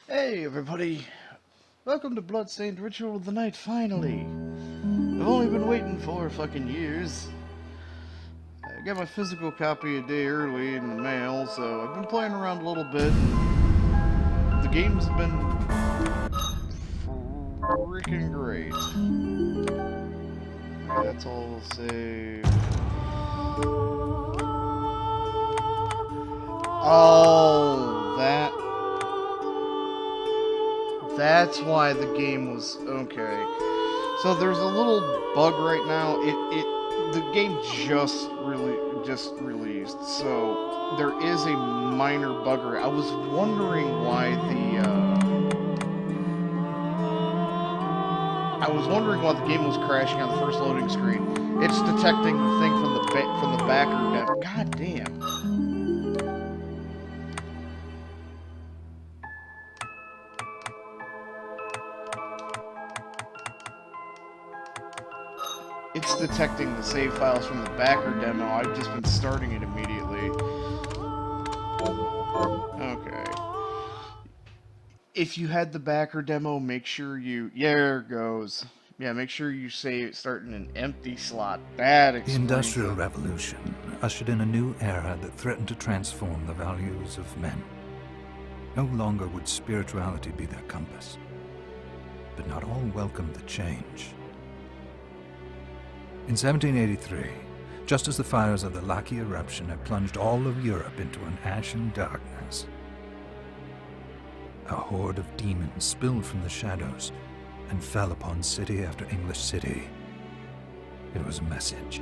Hey everybody, welcome to Bloodstained Ritual of the Night, finally! I've only been waiting 4 fucking years. I got my physical copy a day early in the mail, so I've been playing around a little bit. The game's been freaking great. Alright, that's all I'll say. Oh, that's why the game was okay. So there's a little bug right now. The game just released, so there is a minor bugger. I was wondering why the game was crashing on the first loading screen. It's detecting the thing from the backer. God damn. It's detecting the save files from the backer demo. I've just been starting it immediately. Okay. If you had the backer demo, make sure you... There it goes. Yeah, make sure you save it starting an empty slot. That explains The Industrial it. Revolution ushered in a new era that threatened to transform the values of men. No longer would spirituality be their compass. But not all welcomed the change. In 1783, just as the fires of the Laki eruption had plunged all of Europe into an ashen darkness, a horde of demons spilled from the shadows and fell upon city after English city. It was a message.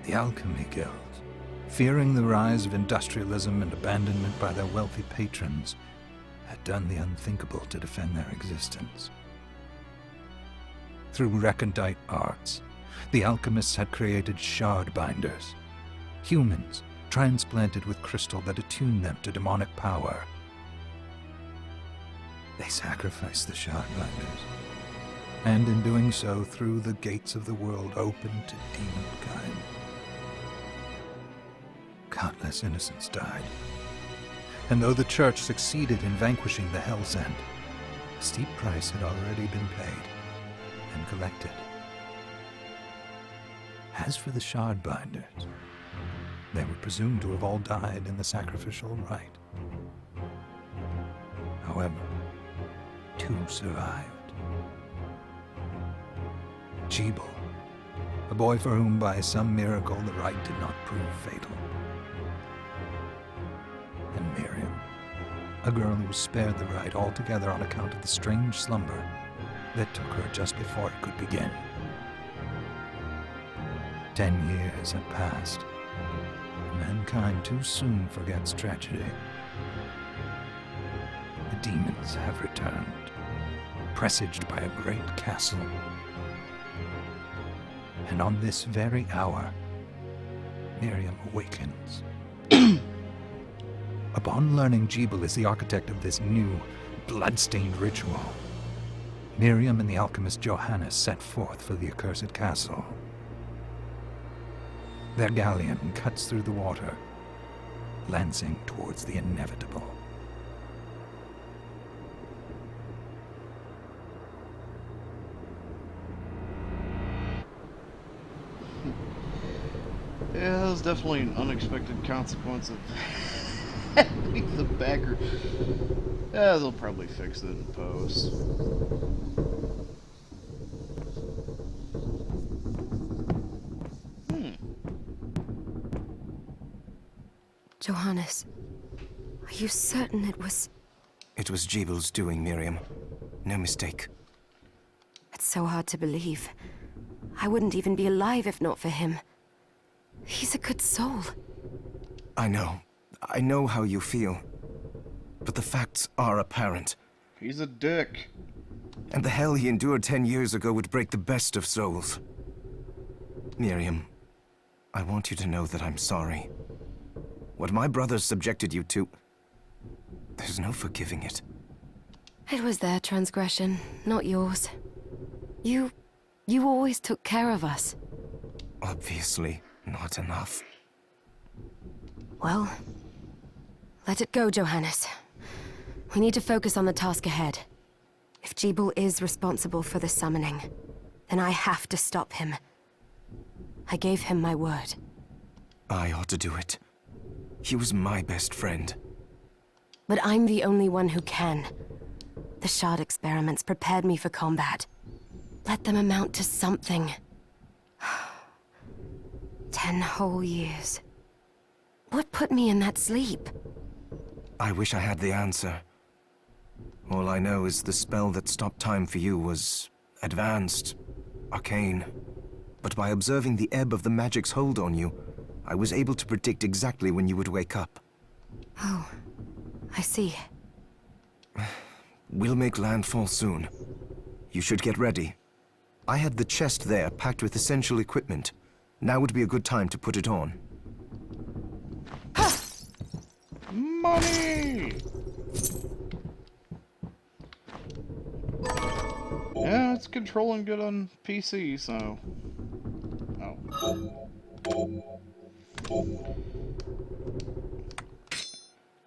The Alchemy Guild, fearing the rise of industrialism and abandonment by their wealthy patrons, had done the unthinkable to defend their existence. Through recondite arts, the alchemists had created shard binders, humans transplanted with crystal that attuned them to demonic power. They sacrificed the shard binders, and in doing so threw the gates of the world open to demonkind. Countless innocents died, and though the Church succeeded in vanquishing the Hell's End, a steep price had already been paid and collected. As for the shard binders, they were presumed to have all died in the sacrificial rite. However, 2 survived. Jeeble, a boy for whom by some miracle the rite did not prove fatal. And Miriam, a girl who was spared the rite altogether on account of the strange slumber that took her just before it could begin. 10 years have passed. Mankind too soon forgets tragedy. The demons have returned, presaged by a great castle. And on this very hour, Miriam awakens. Upon learning Jeeble is the architect of this new, blood-stained ritual, Miriam and the alchemist Johannes set forth for the accursed castle. Their galleon cuts through the water, lancing towards the inevitable. Yeah, that was definitely an unexpected consequence of having the backer. Yeah, they'll probably fix it in post. Johannes, are you certain it was... It was Jeeble's doing, Miriam. No mistake. It's so hard to believe. I wouldn't even be alive if not for him. He's a good soul. I know. I know how you feel. But the facts are apparent. He's a dick. And the hell he endured 10 years ago would break the best of souls. Miriam, I want you to know that I'm sorry. What my brothers subjected you to, there's no forgiving it. It was their transgression, not yours. You always took care of us. Obviously, not enough. Well, let it go, Johannes. We need to focus on the task ahead. If Jeeble is responsible for the summoning, then I have to stop him. I gave him my word. I ought to do it. He was my best friend. But I'm the only one who can. The shard experiments prepared me for combat. Let them amount to something. 10 whole years. What put me in that sleep? I wish I had the answer. All I know is the spell that stopped time for you was advanced, arcane. But by observing the ebb of the magic's hold on you, I was able to predict exactly when you would wake up. Oh, I see. We'll make landfall soon. You should get ready. I had the chest there packed with essential equipment. Now would be a good time to put it on. Money! Yeah, it's controlling good on PC, so... Oh.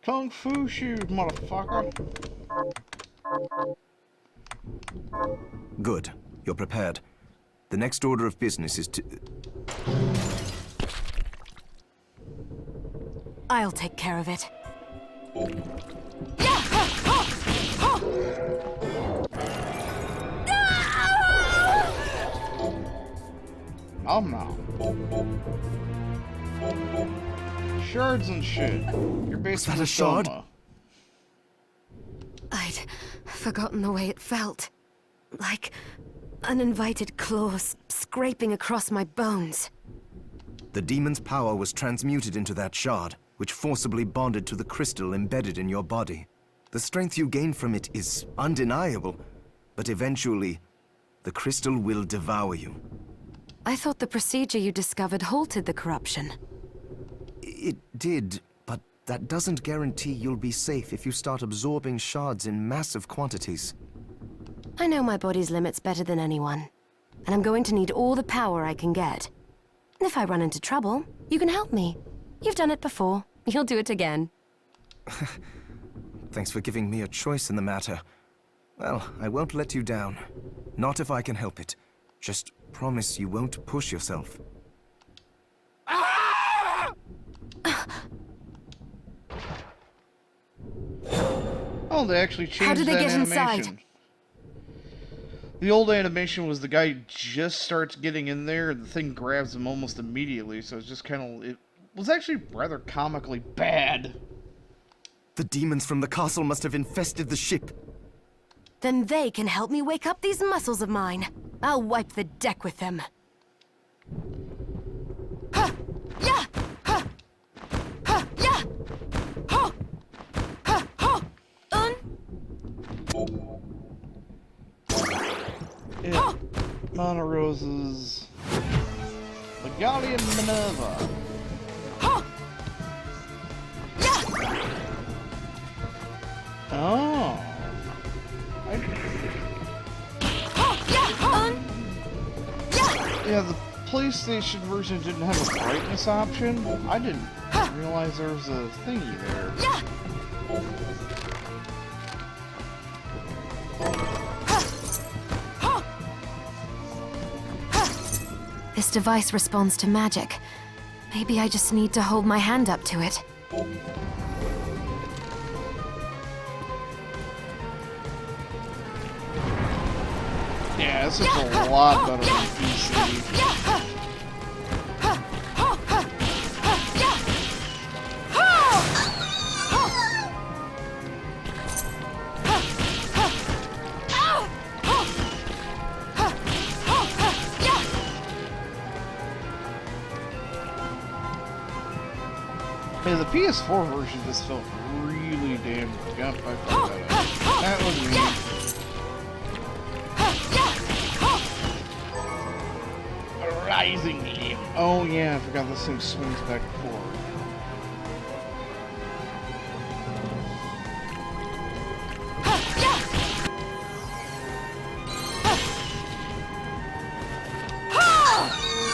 Kung Fu shoes, motherfucker! Good. You're prepared. The next order of business is to... I'll take care of it. I'm not. Shards and shit. You're basically that a shard? Soma. I'd forgotten the way it felt. Like uninvited claws scraping across my bones. The demon's power was transmuted into that shard, which forcibly bonded to the crystal embedded in your body. The strength you gain from it is undeniable, but eventually, the crystal will devour you. I thought the procedure you discovered halted the corruption. It did, but that doesn't guarantee you'll be safe if you start absorbing shards in massive quantities. I know my body's limits better than anyone, and I'm going to need all the power I can get. If I run into trouble, you can help me. You've done it before. You'll do it again. Thanks for giving me a choice in the matter. Well, I won't let you down. Not if I can help it. Just promise you won't push yourself. Oh, they actually changed How did they that get animation. inside? The old animation was the guy just starts getting in there and the thing grabs him almost immediately, so it's just kind of... It was actually rather comically bad. The demons from the castle must have infested the ship. Then they can help me wake up these muscles of mine. I'll wipe the deck with them. Ha! Yeah! Ha! Ha! Yeah! Ha! Ha! Ha! Yeah. Mana Roses. The Guardian Minerva. Ha! Yeah! Oh. Yeah, the PlayStation version didn't have a brightness option. I didn't realize there was a thingy there. This device responds to magic. Maybe I just need to hold my hand up to it. Yeah, this is a lot better than PC. Hey, the PS4 version just felt really damn good. I felt that was me. Rising limb. Oh yeah, I forgot this thing swings back and forward.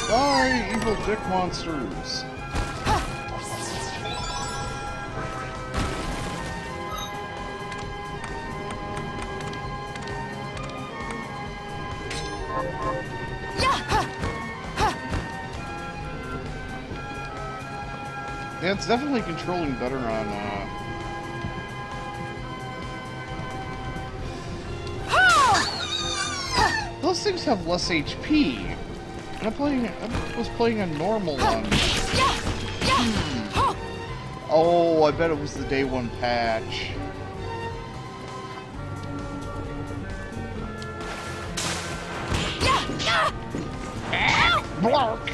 Sorry, evil dick monsters. Yeah, it's definitely controlling better on, Those things have less HP. And I was playing a normal one. Oh, I bet it was the day one patch. Blark!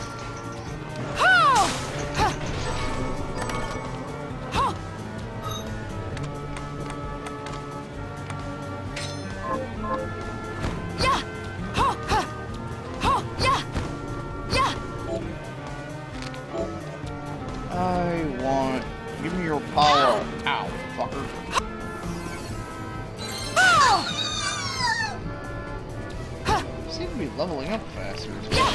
Give me your power. Ow, fucker. Seem to be leveling up faster as well.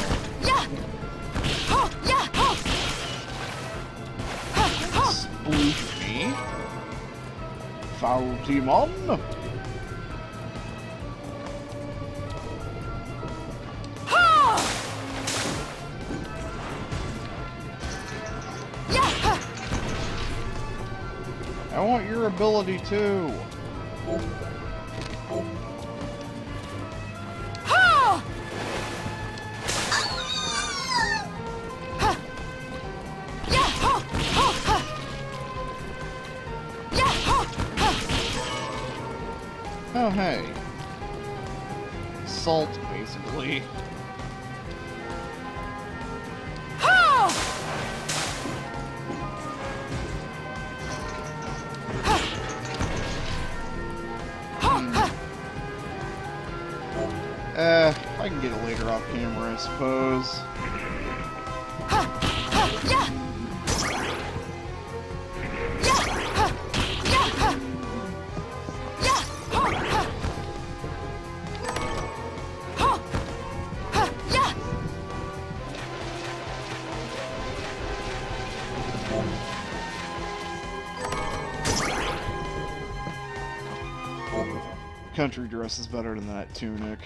Sploosh me. Foul team on. I want your ability too. Oh, hey. Salt, basically. I can get it later off camera, I suppose. Country dress is better than that tunic.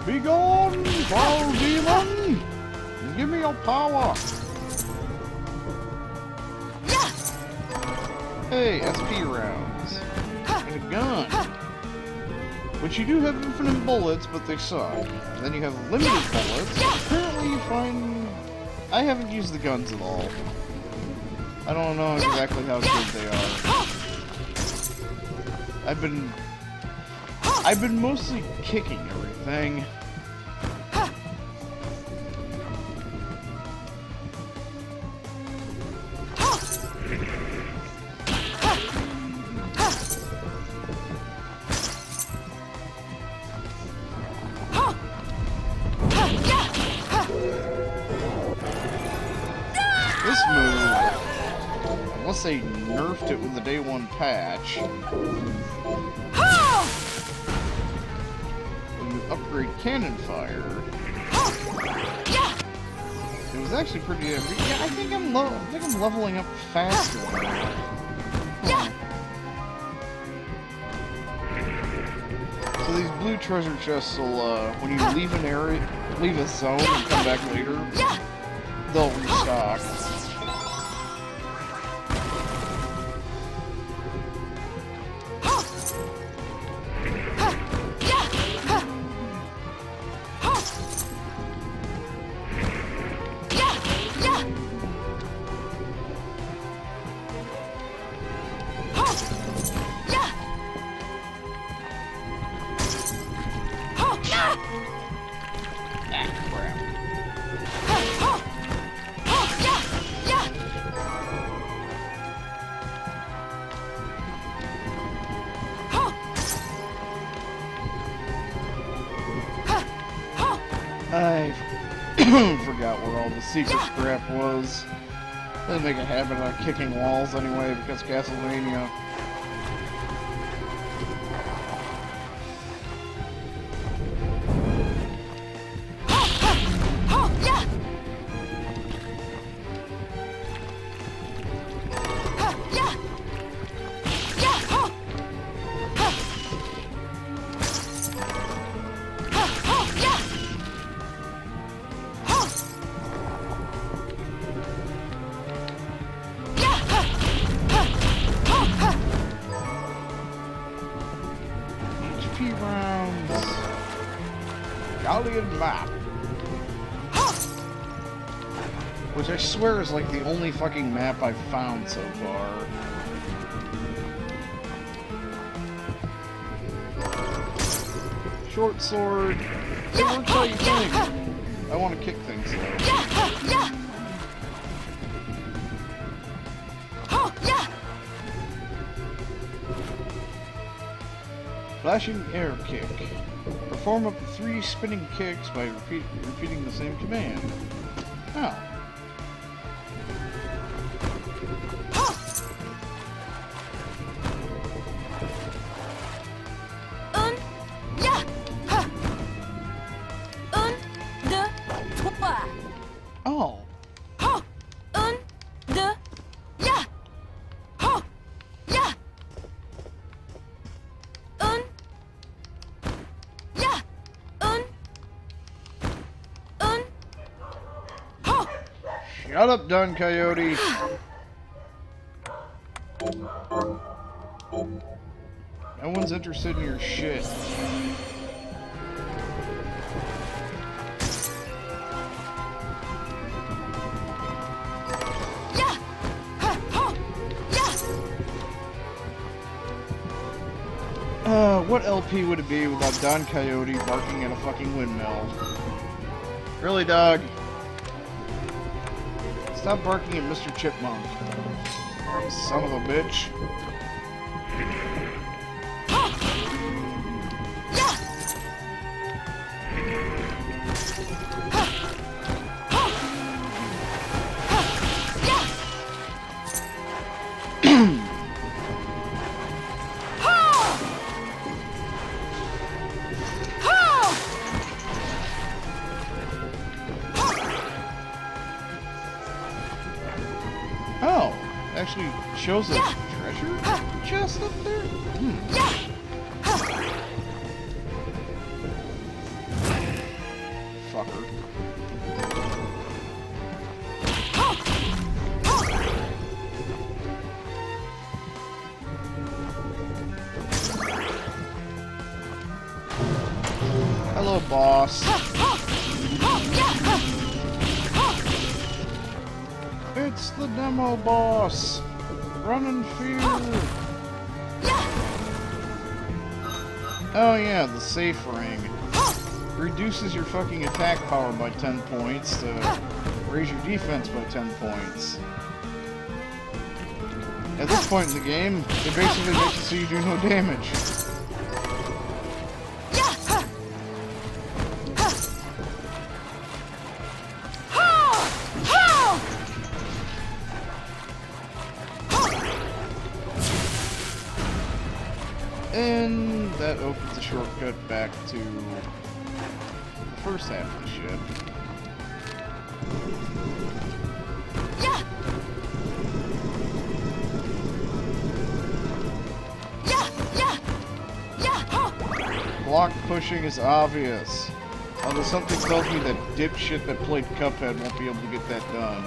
Be gone, foul demon! Give me your power! Hey, SP rounds. And a gun. Which you do have infinite bullets, but they suck. And then you have limited bullets. Apparently you find... I haven't used the guns at all. I don't know exactly how good they are. I've been mostly kicking everything. This move, unless they nerfed it with the day one patch, when you upgrade cannon fire, it was actually pretty damn good. Yeah, I think I'm leveling up faster now. So these blue treasure chests will, when you leave an area, leave a zone and come back later, they'll restock. I forgot where all the secret crap was. I didn't make a habit of kicking walls anyway because Castlevania. Rounds. Galleon map. Which I swear is like the only fucking map I've found so far. Short sword. It works how you think. I want to kick things though. Flashing air kick. Perform up to 3 spinning kicks by repeating the same command. Oh. Oh. Shut up, Don Coyote. No one's interested in your shit. What LP would it be without Don Coyote barking at a fucking windmill? Really, dog? Stop barking at Mr. Chipmunk. Son of a bitch. Oh, actually shows a treasure chest up there? Fucker. Hello, boss. It's the demo boss! Run in fear! Oh yeah, the safe ring. Reduces your fucking attack power by 10 points to raise your defense by 10 points. At this point in the game, it basically makes it so you do no damage. And that opens the shortcut back to the first half of the ship. Block pushing is obvious. Although something tells me that dipshit that played Cuphead won't be able to get that done.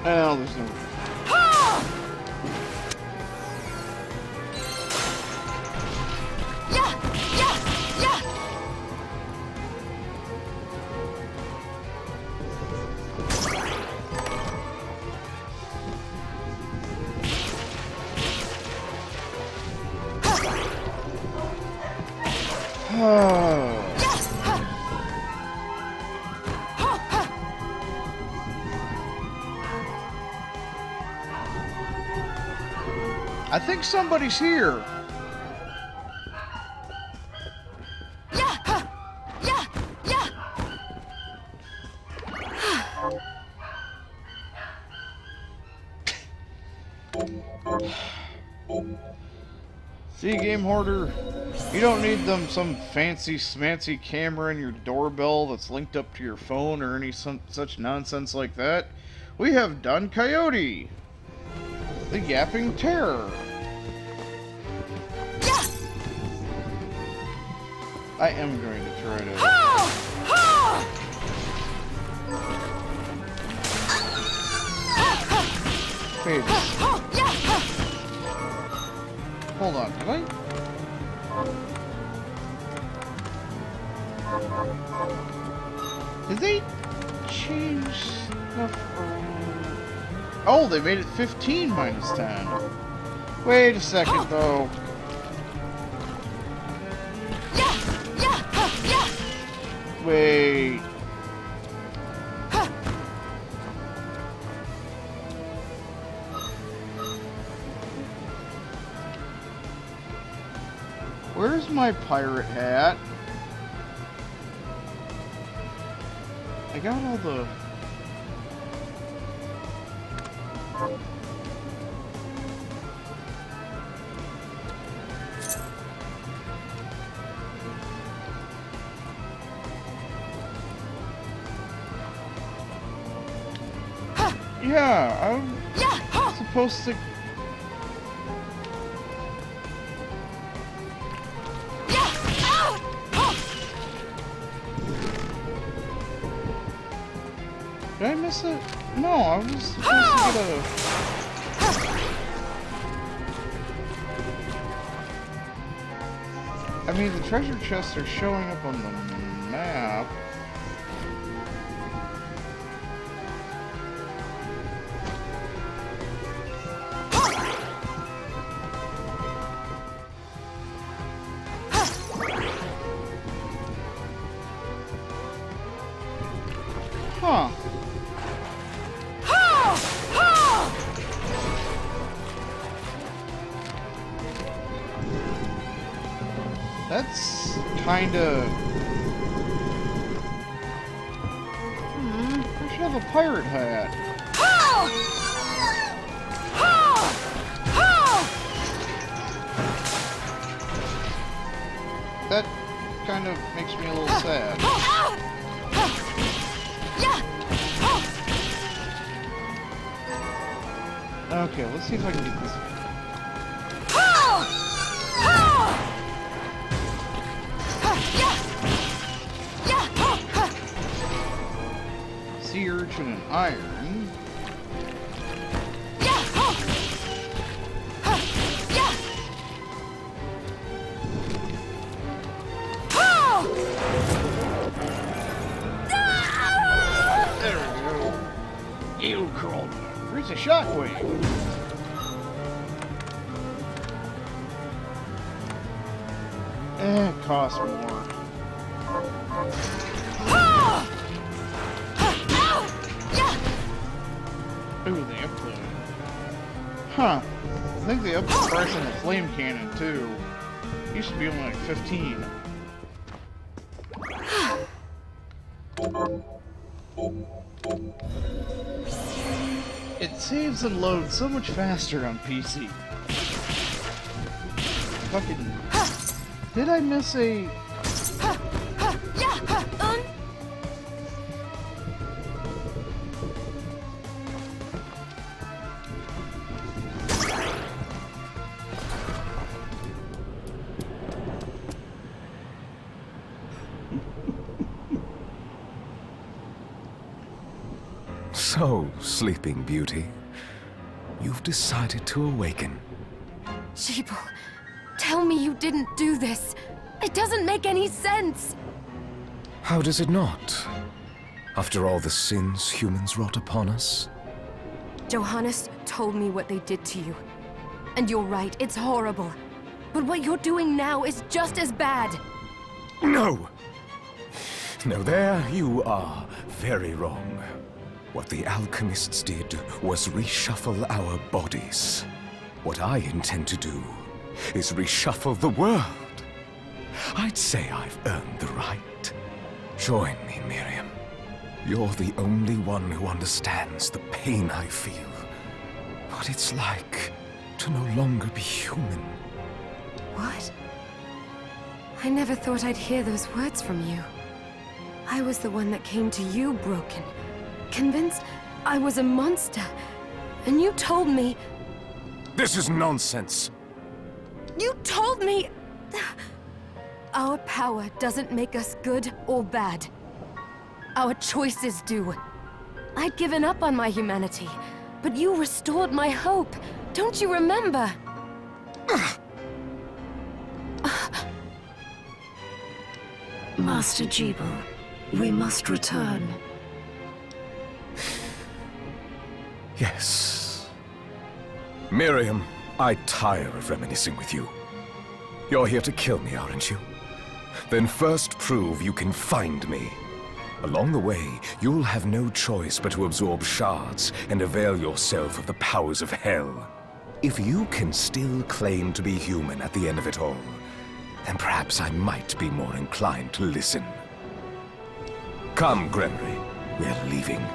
Well, there's no... I think somebody's here. See, game hoarder, you don't need some fancy smancy camera in your doorbell that's linked up to your phone or any such nonsense like that. We have Don Coyote, the Yapping Terror. I am going to try to... Wait. Hold on, did I? Did they change stuff around? Oh, they made it 15 minus 10. Wait a second, though. Wait. Where's my pirate hat? I got all the... Yeah, I'm supposed to... Did I miss it? No, I was supposed to get a... I mean, the treasure chests are showing up on the map. Huh. That's kinda... I should have a pirate hat. That kind of makes me a little sad. Okay, let's see if I can get this. Sea urchin and iron. There we go. Ew, crawled. Where's a shockwave? It costs more. Ooh, they upped the... Huh. I think they upped the price on the flame cannon, too. Used to be only like 15. It saves and loads so much faster on PC. Fucking... Did I miss a... So, Sleeping Beauty, you've decided to awaken. Sheeple, tell me you didn't do this. It doesn't make any sense. How does it not? After all the sins humans wrought upon us? Johannes told me what they did to you. And you're right, it's horrible. But what you're doing now is just as bad. No! No, there you are very wrong. What the alchemists did was reshuffle our bodies. What I intend to do is reshuffle the world. I'd say I've earned the right. Join me, Miriam. You're the only one who understands the pain I feel. What it's like to no longer be human. What? I never thought I'd hear those words from you. I was the one that came to you broken, convinced I was a monster. And you told me... This is nonsense. You told me... Our power doesn't make us good or bad. Our choices do. I'd given up on my humanity, but you restored my hope. Don't you remember? Master Jeeble, we must return. Yes. Miriam, I tire of reminiscing with you. You're here to kill me, aren't you? Then first prove you can find me. Along the way, you'll have no choice but to absorb shards and avail yourself of the powers of hell. If you can still claim to be human at the end of it all, then perhaps I might be more inclined to listen. Come, Gremory. We're leaving.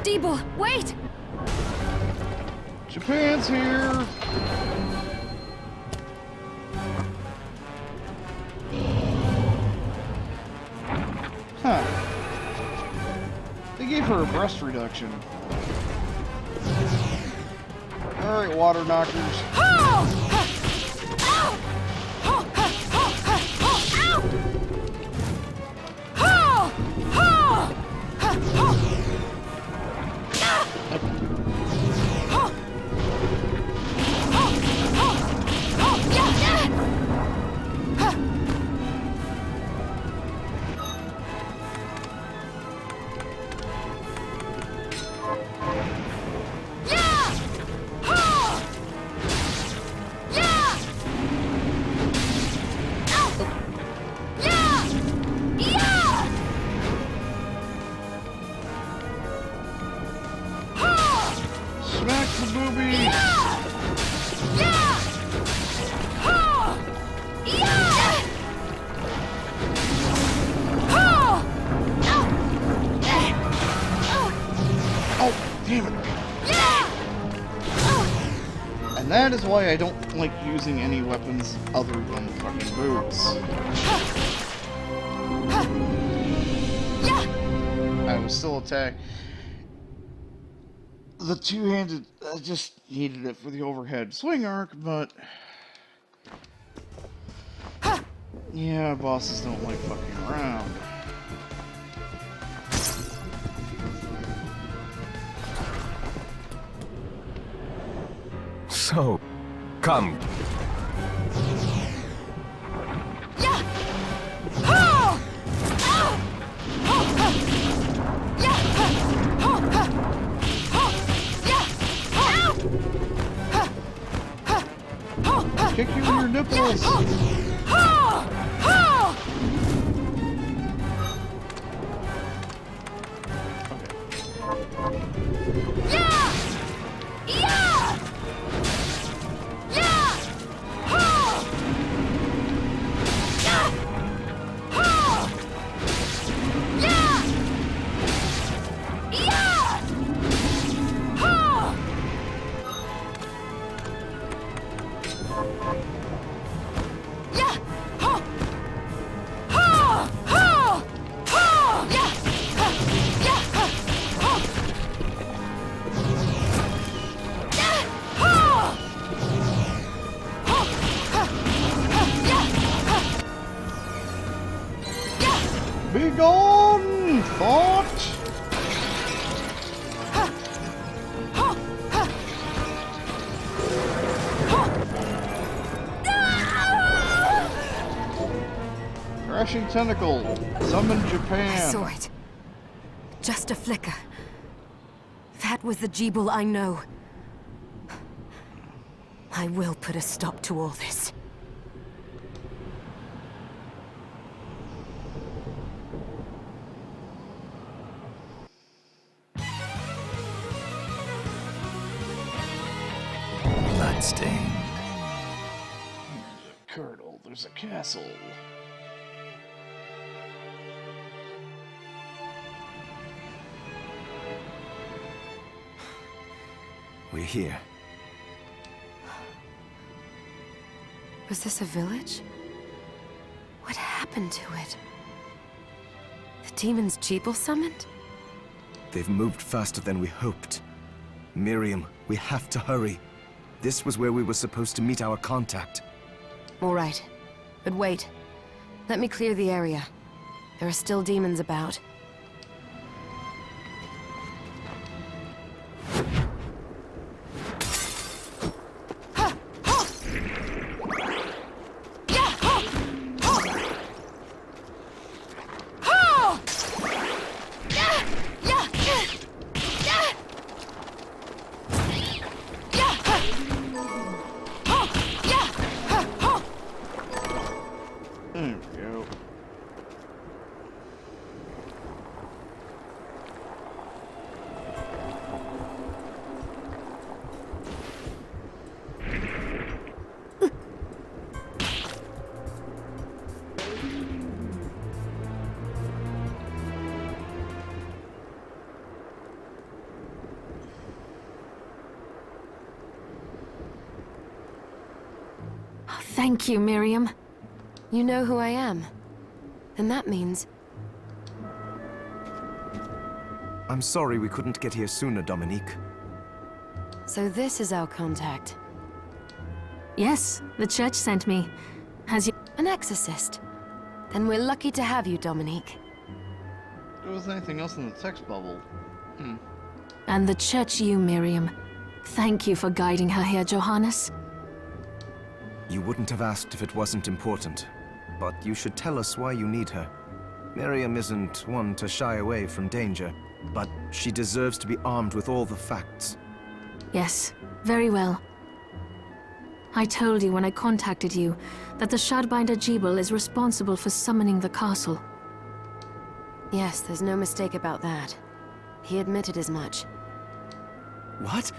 Jeeble, wait! Japan's here! Huh. They gave her a breast reduction. Alright, water knockers. Smack the booby! Oh, damn it! And that is why I don't like using any weapons other than fucking boots. I was still attacked. The two-handed, I just needed it for the overhead swing arc, but... yeah, bosses don't like fucking around. So, come. Kick you in your nipples! Be gone, thought! Crashing tentacle, summon Japan. I saw it. Just a flicker. That was the Jeeble I know. I will put a stop to all this. Bloodstained. Colonel, there's a castle. We're here. Was this a village? What happened to it? The demons Jeeble summoned? They've moved faster than we hoped. Miriam, we have to hurry. This was where we were supposed to meet our contact. All right. But wait. Let me clear the area. There are still demons about. There we go. Thank you, Miriam. You know who I am. And that means... I'm sorry we couldn't get here sooner, Dominique. So this is our contact. Yes, the church sent me. Has you... An exorcist. Then we're lucky to have you, Dominique. There wasn't anything else in the text bubble. And the church you, Miriam. Thank you for guiding her here, Johannes. You wouldn't have asked if it wasn't important. But you should tell us why you need her. Miriam isn't one to shy away from danger, but she deserves to be armed with all the facts. Yes, very well. I told you when I contacted you that the Shardbinder Jeeble is responsible for summoning the castle. Yes, there's no mistake about that. He admitted as much. What?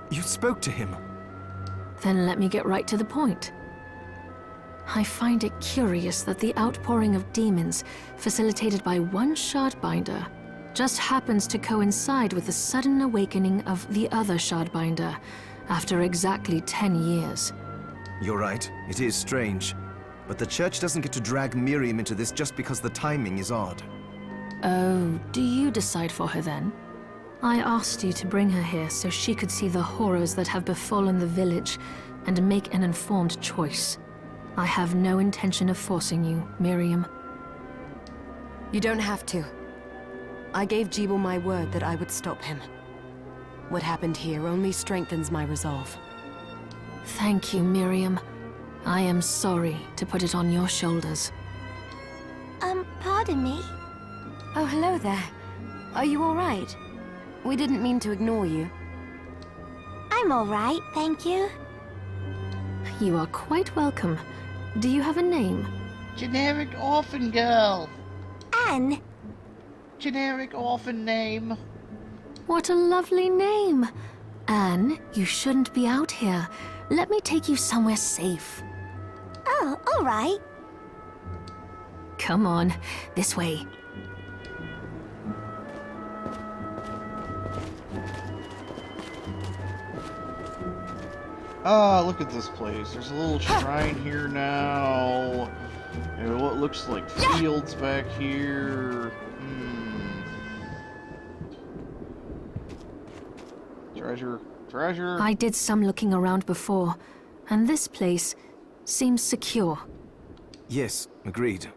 You spoke to him? Then let me get right to the point. I find it curious that the outpouring of demons, facilitated by one Shardbinder, just happens to coincide with the sudden awakening of the other Shardbinder, after exactly 10 years. You're right, it is strange. But the church doesn't get to drag Miriam into this just because the timing is odd. Oh, do you decide for her then? I asked you to bring her here so she could see the horrors that have befallen the village and make an informed choice. I have no intention of forcing you, Miriam. You don't have to. I gave Jeeble my word that I would stop him. What happened here only strengthens my resolve. Thank you, Miriam. I am sorry to put it on your shoulders. Pardon me? Oh, hello there. Are you all right? We didn't mean to ignore you. I'm all right, thank you. You are quite welcome. Do you have a name? Generic orphan girl. Anne? Generic orphan name. What a lovely name! Anne, you shouldn't be out here. Let me take you somewhere safe. Oh, all right. Come on, this way. Ah, look at this place. There's a little shrine here now. And what looks like fields back here. Treasure. Treasure. I did some looking around before, and this place seems secure. Yes, agreed.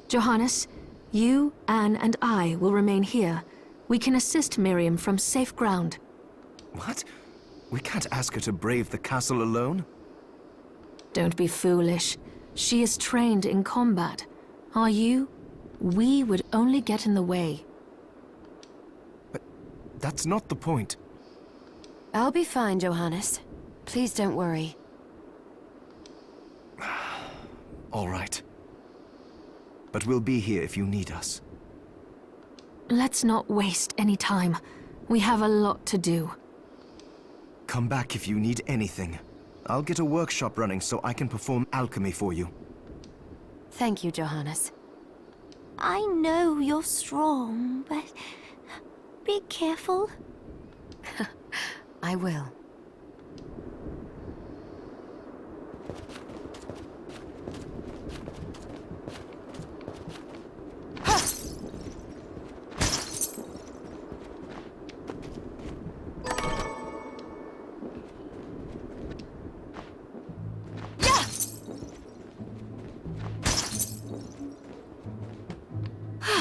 Johannes, you, Anne, and I will remain here. We can assist Miriam from safe ground. What? We can't ask her to brave the castle alone? Don't be foolish. She is trained in combat. Are you? We would only get in the way. That's not the point. I'll be fine, Johannes. Please don't worry. All right. But we'll be here if you need us. Let's not waste any time. We have a lot to do. Come back if you need anything. I'll get a workshop running so I can perform alchemy for you. Thank you, Johannes. I know you're strong, but be careful. I will.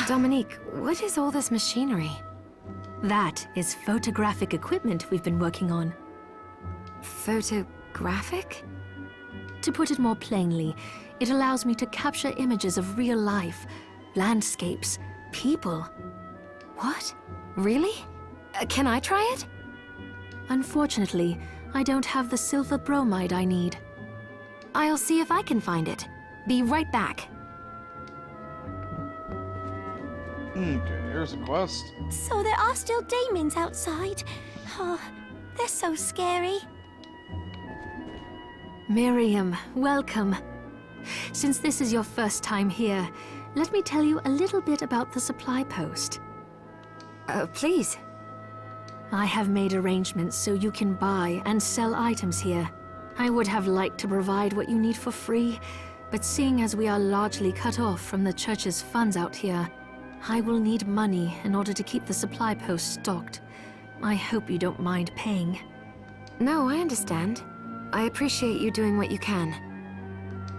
Dominique, what is all this machinery? That is photographic equipment we've been working on. Photographic? To put it more plainly, it allows me to capture images of real life, landscapes, people. What? Really? Can I try it? Unfortunately, I don't have the silver bromide I need. I'll see if I can find it. Be right back. Okay, here's a quest. So there are still demons outside. Oh, they're so scary. Miriam, welcome. Since this is your first time here, let me tell you a little bit about the supply post. Please. I have made arrangements so you can buy and sell items here. I would have liked to provide what you need for free, but seeing as we are largely cut off from the church's funds out here, I will need money in order to keep the supply post stocked. I hope you don't mind paying. No, I understand. I appreciate you doing what you can.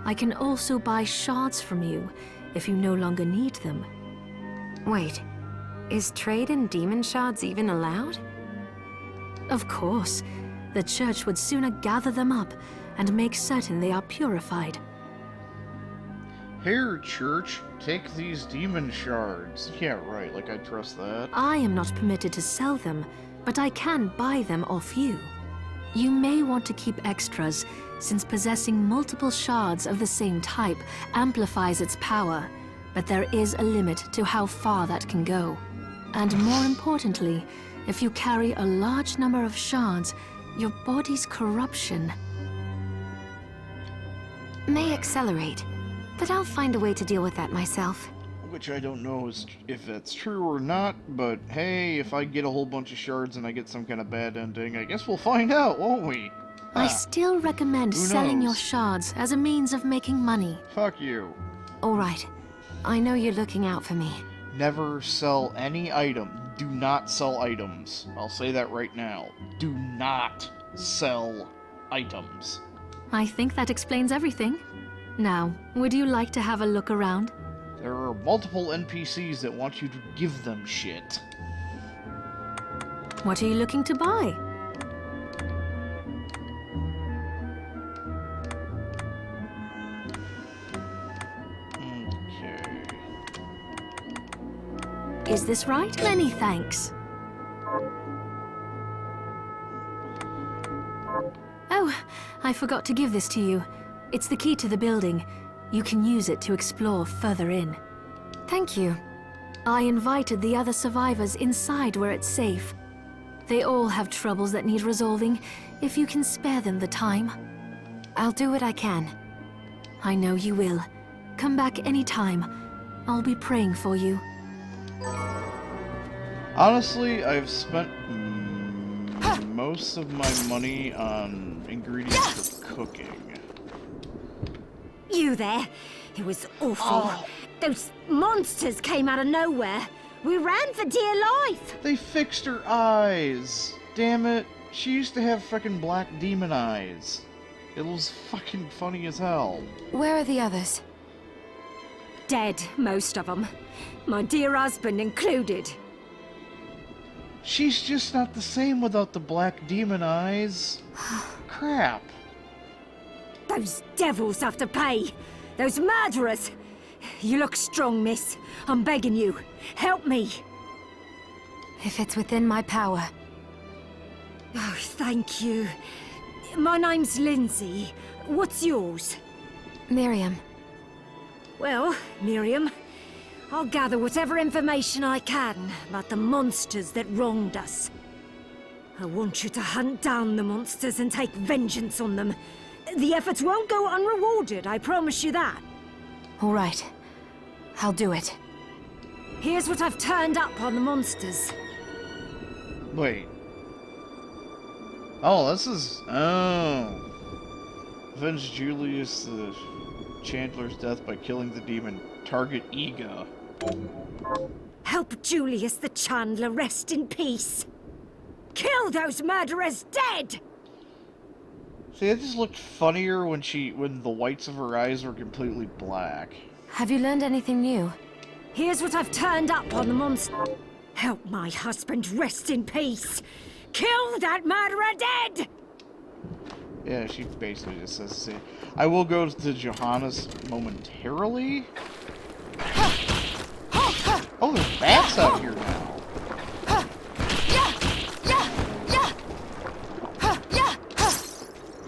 I can also buy shards from you if you no longer need them. Wait, is trade in demon shards even allowed? Of course. The church would sooner gather them up and make certain they are purified. Here, church, take these demon shards. Yeah, right, like I trust that. I am not permitted to sell them, but I can buy them off you. You may want to keep extras, since possessing multiple shards of the same type amplifies its power, but there is a limit to how far that can go. And more importantly, if you carry a large number of shards, your body's corruption may accelerate, but I'll find a way to deal with that myself. Which I don't know if that's true or not, but hey, if I get a whole bunch of shards and I get some kind of bad ending, I guess we'll find out, won't we? I still recommend Who selling your knows? shards as a means of making money. Fuck you. All right. I know you're looking out for me. Never sell any item. Do not sell items. I'll say that right now. Do not sell items. I think that explains everything. Now, would you like to have a look around? There are multiple NPCs that want you to give them shit. What are you looking to buy? Okay. Is this right? Many thanks. Oh, I forgot to give this to you. It's the key to the building. You can use it to explore further in. Thank you. I invited the other survivors inside where it's safe. They all have troubles that need resolving, if you can spare them the time. I'll do what I can. I know you will. Come back anytime. I'll be praying for you. Honestly, I've spent most of my money on ingredients for cooking. You there? It was awful. Oh. Those monsters came out of nowhere. We ran for dear life. They fixed her eyes. Damn it. She used to have fucking black demon eyes. It was fucking funny as hell. Where are the others? Dead, most of them. My dear husband included. She's just not the same without the black demon eyes. Crap. Those devils have to pay. Those murderers. You look strong, miss. I'm begging you. Help me. If it's within my power. Oh, thank you. my name's Lindsay. What's yours? Miriam. Well, Miriam, I'll gather whatever information I can about the monsters that wronged us. I want you to hunt down the monsters and take vengeance on them. The efforts won't go unrewarded, I promise you that. All right. I'll do it. Here's what I've turned up on the monsters. Wait. Oh, this is... Oh. Avenge Julius the Chandler's death by killing the demon. Target Ega. Help Julius the Chandler rest in peace. Kill those murderers dead! See, it just looked funnier when the whites of her eyes were completely black. Have you learned anything new? Here's what I've turned up on the monster. Help my husband rest in peace. Kill that murderer dead! Yeah, she basically just says the same. I will go to Johannes momentarily. Oh, there's bats out here now.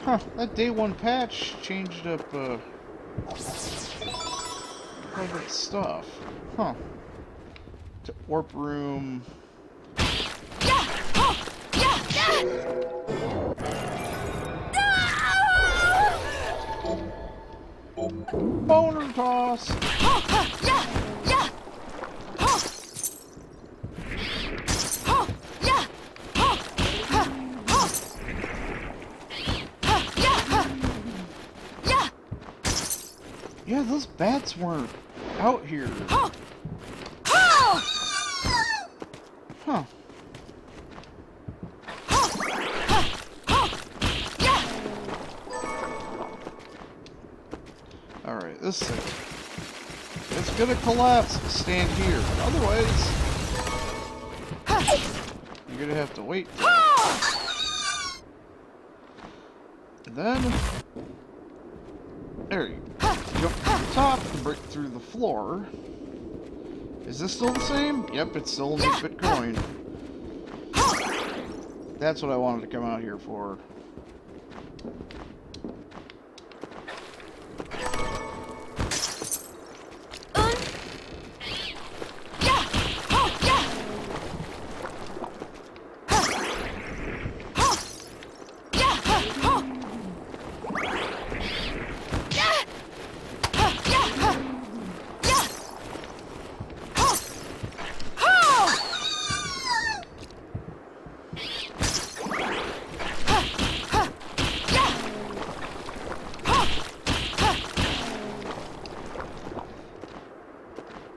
Huh, that day one patch changed up, all that stuff. Huh. To warp room. Boner toss. Yeah, those bats weren't out here. Huh. Alright, this thing. It's gonna collapse. Stand here. Otherwise, you're gonna have to wait. And then, there you go. Jump to the top and break through the floor. Is this still the same? Yep, it's still only Bitcoin. That's what I wanted to come out here for.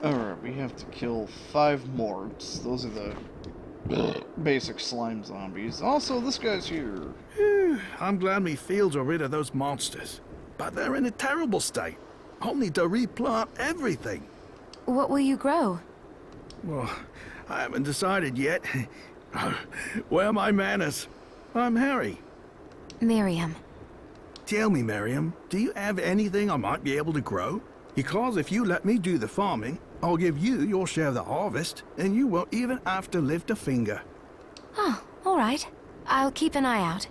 Alright, we have to kill 5 more. Those are the basic slime zombies. Also, this guy's here. I'm glad me fields are rid of those monsters. But they're in a terrible state. I'll need to replant everything. What will you grow? Well, I haven't decided yet. Where are my manners? I'm Harry. Miriam. Tell me, Miriam, do you have anything I might be able to grow? Because if you let me do the farming, I'll give you your share of the harvest, and you won't even have to lift a finger. Oh, all right. I'll keep an eye out.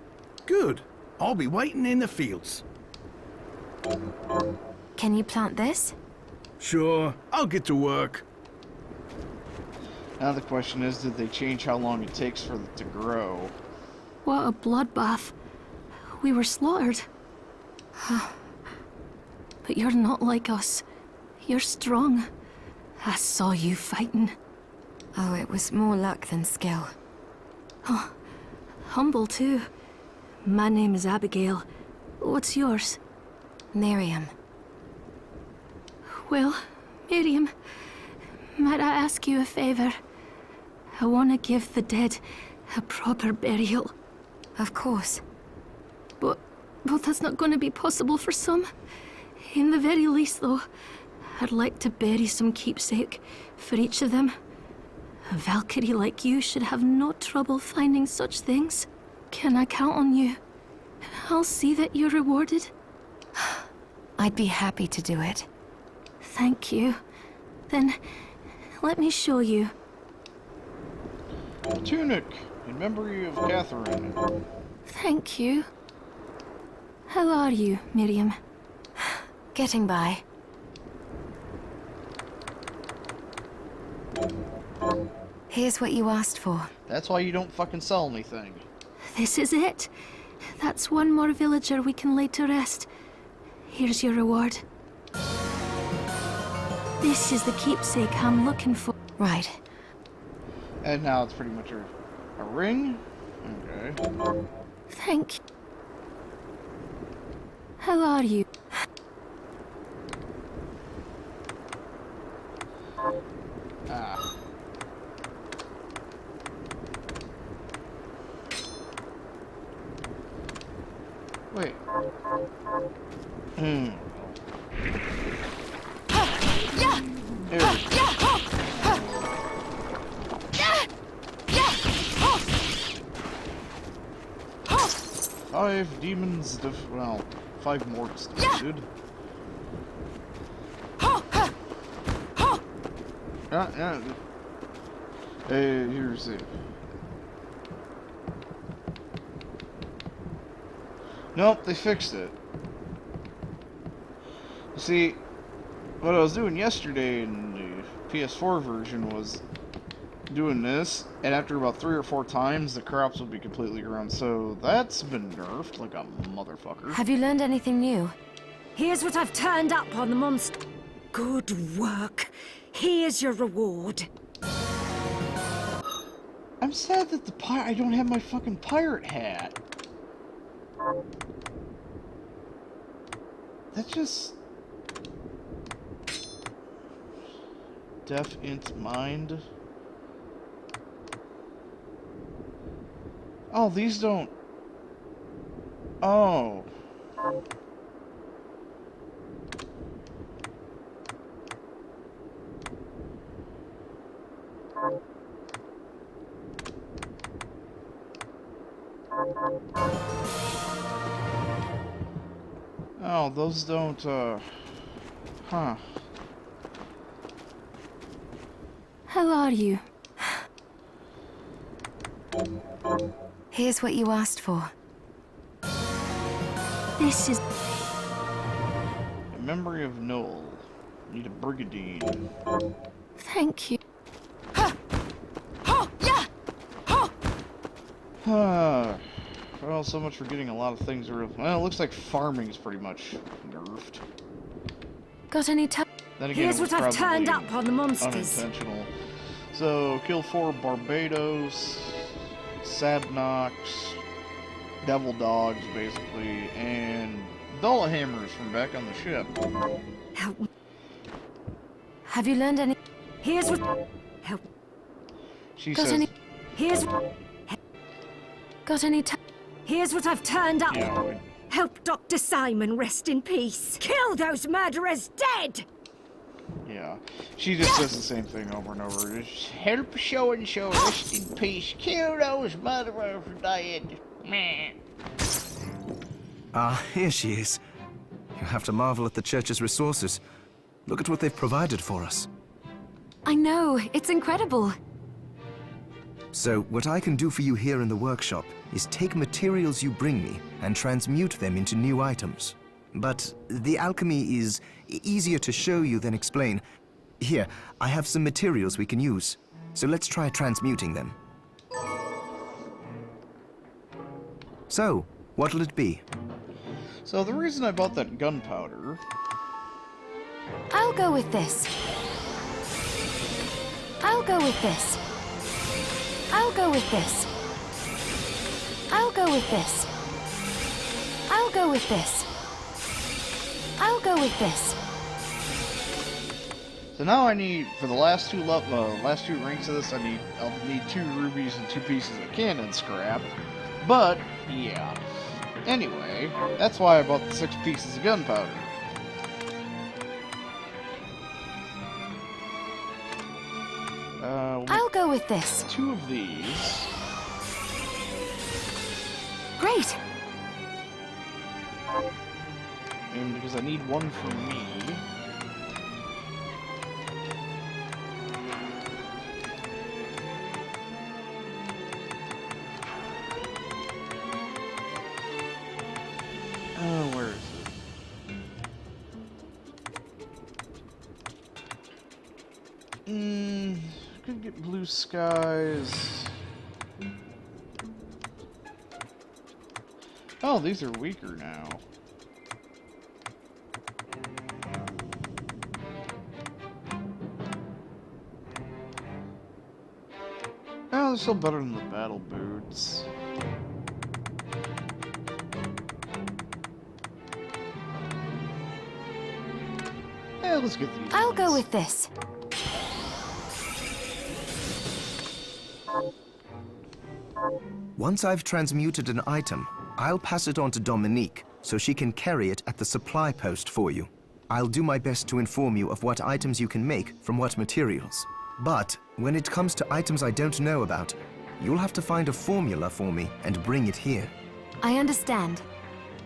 Good. I'll be waiting in the fields. Can you plant this? Sure, I'll get to work. Now the question is, did they change how long it takes for it to grow? What a bloodbath. We were slaughtered. But you're not like us. You're strong. I saw you fighting. Oh, it was more luck than skill. Oh, humble too. My name is Abigail. What's yours? Miriam. Well, Miriam, might I ask you a favor? I want to give the dead a proper burial. Of course. But that's not going to be possible for some. In the very least, though, I'd like to bury some keepsake for each of them. A Valkyrie like you should have no trouble finding such things. Can I count on you? I'll see that you're rewarded. I'd be happy to do it. Thank you. Then, let me show you. A tunic, in memory of Catherine. Thank you. How are you, Miriam? Getting by. Here's what you asked for. That's why you don't fucking sell anything. This is it. That's one more villager we can lay to rest. Here's your reward. This is the keepsake I'm looking for. Right. And now it's pretty much a ring? Okay. Thank you. How are you? Ah. Wait. There. 5 demons, well, 5 more defeated. Yeah. Hey, here's it. Nope, they fixed it. You see, what I was doing yesterday in the PS4 version was doing this, and after about 3 or 4 times, the crops will be completely grown. So that's been nerfed like a motherfucker. Have you learned anything new? Here's what I've turned up on the monster. Good work. Here's your reward. I'm sad that I don't have my fucking pirate hat. That's just... Deaf int mind. Oh, these don't... Oh. Oh, those don't, huh. How are you? Here's what you asked for. This is... A memory of Noel. Need a brigandine. Thank you. Well, so much for getting a lot of things real. Well, it looks like farming's pretty much nerfed. Got any time? Then again, Here's what I've turned up on the monsters. Unintentional. So, kill 4 Barbados, Sabnox, Devil Dogs, basically, and Dullahammers from back on the ship. Help me. Have you learned any? Here's what... Help. She Got says, any? Here's... Got any time? Here's what I've turned up. yeah, Help Dr. Simon rest in peace. Kill those murderers dead! yeah. She just says the same thing over and over. Just help show and show, rest in peace. Kill those murderers dead. Meh. Ah, here she is. You have to marvel at the church's resources. Look at what they've provided for us. I know, it's incredible. So, what I can do for you here in the workshop is take materials you bring me and transmute them into new items. But the alchemy is easier to show you than explain. Here, I have some materials we can use. So let's try transmuting them. So, what'll it be? So the reason I bought that gunpowder... I'll go with this. I'll go with this. I'll go with this. I'll go with this. I'll go with this. I'll go with this. So now I need, for the last two rings of this, I'll need 2 rubies and 2 pieces of cannon scrap. But, yeah. Anyway, that's why I bought the 6 pieces of gunpowder. I'll go with this. 2 of these. Great. And because I need 1 for me. Where is it? Could get blue skies. Oh, these are weaker now. Oh, they're still better than the battle boots. Yeah, let's get these. I'll go with this. Once I've transmuted an item, I'll pass it on to Dominique so she can carry it at the supply post for you. I'll do my best to inform you of what items you can make from what materials. But when it comes to items I don't know about, you'll have to find a formula for me and bring it here. I understand.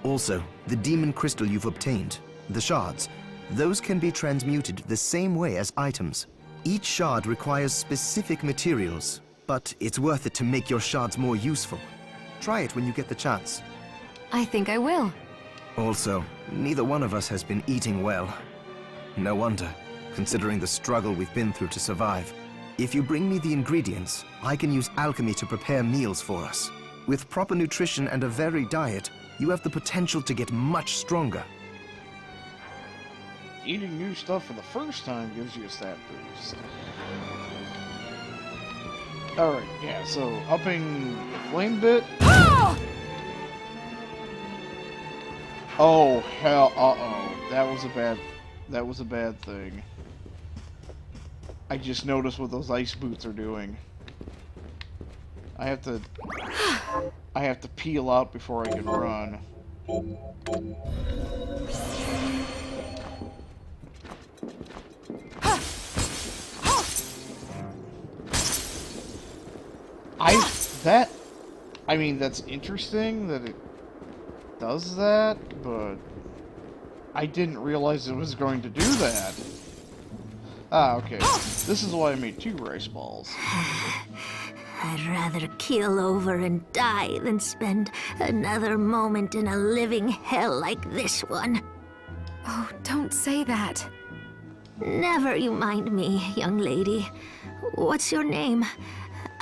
Also, the demon crystal you've obtained, the shards, those can be transmuted the same way as items. Each shard requires specific materials, but it's worth it to make your shards more useful. Try it when you get the chance. I think I will. Also, neither one of us has been eating well. No wonder, considering the struggle we've been through to survive. If you bring me the ingredients, I can use alchemy to prepare meals for us. With proper nutrition and a varied diet, you have the potential to get much stronger. Eating new stuff for the first time gives you a stat boost. Alright, yeah, so upping the flame bit. Oh, hell, uh-oh. That was a bad thing. I just noticed what those ice boots are doing. I have to peel out before I can run. I mean, that's interesting that it does that, but I didn't realize it was going to do that. Ah, okay. This is why I made 2 rice balls. I'd rather keel over and die than spend another moment in a living hell like this one. Oh, don't say that. Never you mind me, young lady. What's your name?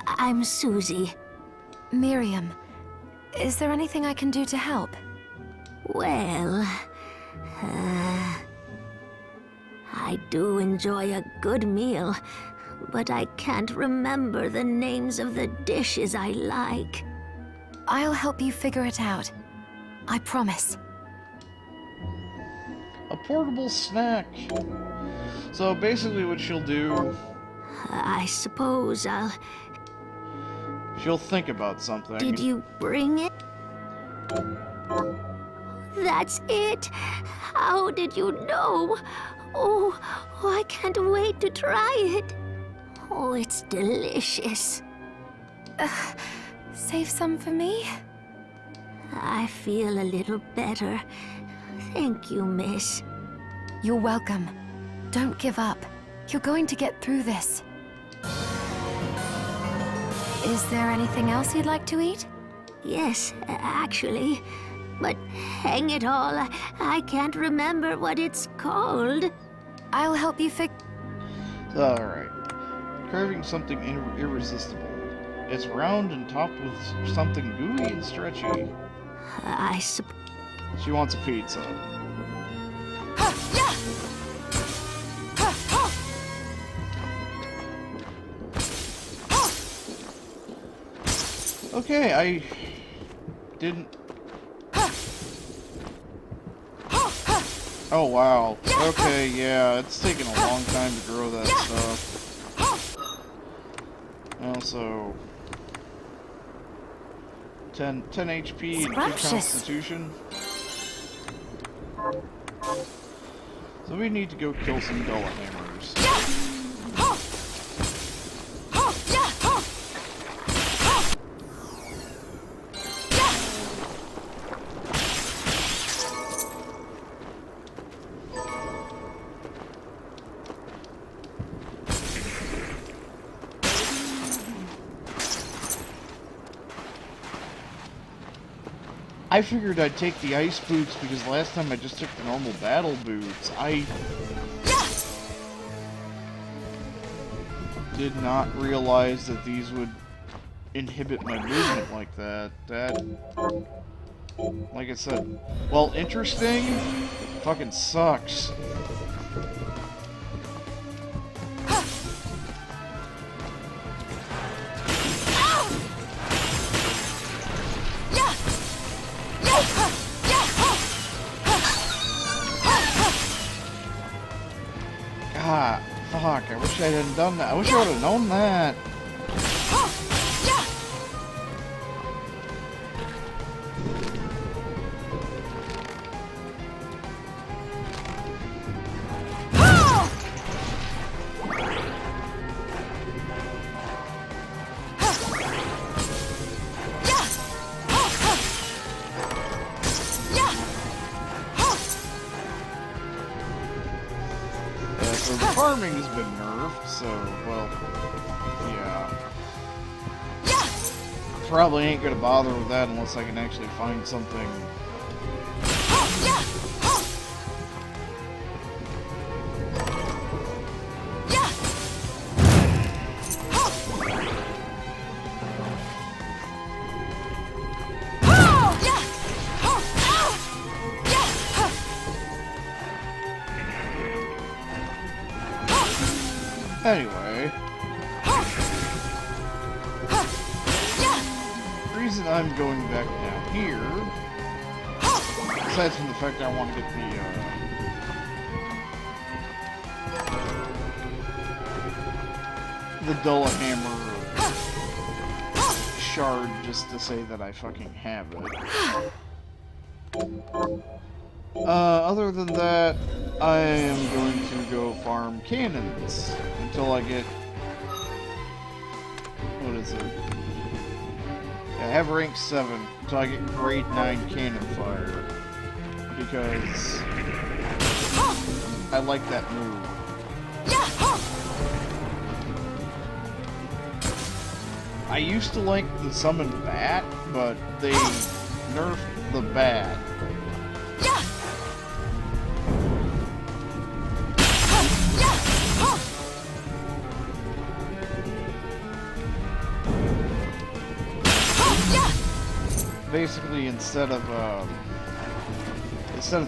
I'm Susie. Miriam, is there anything I can do to help? Well, I do enjoy a good meal, but I can't remember the names of the dishes I like. I'll help you figure it out. I promise. A portable snack. So basically what she'll do... I suppose I'll... She'll think about something. Did you bring it? That's it! How did you know? Oh, I can't wait to try it. Oh, it's delicious. Save some for me? I feel a little better. Thank you, miss. You're welcome. Don't give up. You're going to get through this. Is there anything else you'd like to eat? Yes, actually. But hang it all, I can't remember what it's called. I'll help you Alright. Carving something irresistible. It's round and topped with something gooey and stretchy. I suppose. She wants a pizza. Okay, I didn't... Oh, wow. Okay, yeah, it's taking a long time to grow that stuff. Also... 10 HP and 2 Constitution. So we need to go kill some Dullahammers. I figured I'd take the ice boots because last time I just took the normal battle boots. I did not realize that these would inhibit my movement like that. That, like I said, well, interesting, fucking sucks. God, fuck, I wish I hadn't done that. I wish I would have known that. So the farming has been nerfed, so, well, yeah. Probably ain't gonna bother with that unless I can actually find something. Anyway, the reason I'm going back down here, aside from the fact that I want to get the Dullahammer shard just to say that I fucking have it. Other than that, I am going to go farm cannons until I get... What is it? Yeah, I have rank 7 until I get grade 9 cannon fire. Because I like that move. I used to like the summon bat, but they nerfed the bat. Basically, instead of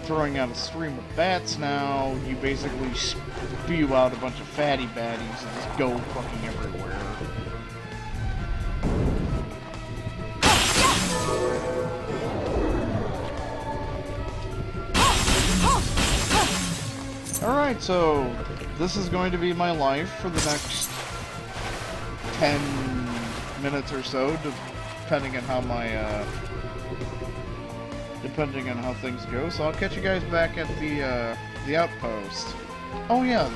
throwing out a stream of bats now, you basically spew out a bunch of fatty baddies and just go fucking everywhere. Alright, so this is going to be my life for the next 10 minutes or so, depending on how my, depending on how things go. So I'll catch you guys back at the outpost. Oh yeah,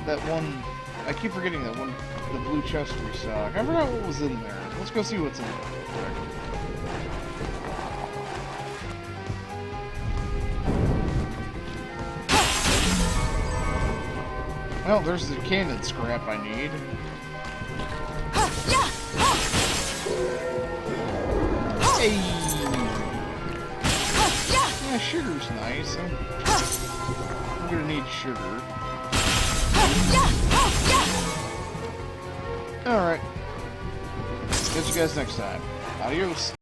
that one, I keep forgetting that one, the blue chest restock. I forgot what was in there. Let's go see what's in there. Well, there's the cannon scrap I need. Hey! Yeah, sugar's nice. I'm gonna need sugar. Alright. Catch you guys next time. Adios.